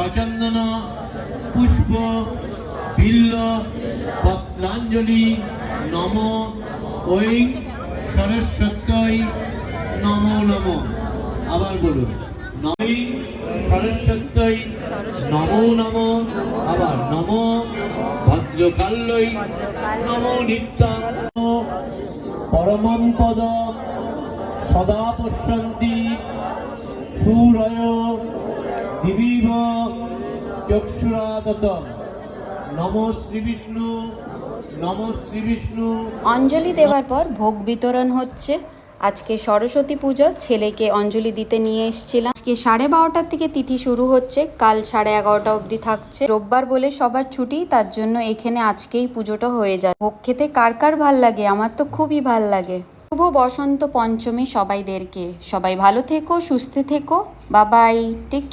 সচন্দন পুষ্প বিল্ল পত্রাঞ্জলি নম ঐং সরস্বত্যই নমো নমঃ। আবার বলুন, নৈ সরস্বত্যই নমো নমঃ। আবার নমো ভদ্রকাল্যই নমো নিত্যায় পরমং পদ সদা পশ্যন্তি সূরয় দিবিব চক্ষুরাদতম। নমো শ্রী বিষ্ণু, নমো শ্রী বিষ্ণু। অঞ্জলি দেওয়ার পর ভোগ বিতরণ হচ্ছে। আজকে সরস্বতী পুজো, ছেলেকে অঞ্জলি দিতে নিয়ে এসেছিলাম। আজকে 12:30 থেকে তিথি শুরু হচ্ছে, কাল 11:30 অবধি থাকছে। রোববার বলে সবার ছুটি, তার জন্য এখানে আজকেই পুজোটা হয়ে যায়। ভোগ খেতে কার কার ভাল লাগে? আমার তো খুবই ভাল লাগে। শুভ বসন্ত পঞ্চমী সবাইদেরকে। সবাই ভালো থেকো, সুস্থ থেকো। বাবাই, টেক কেয়ার।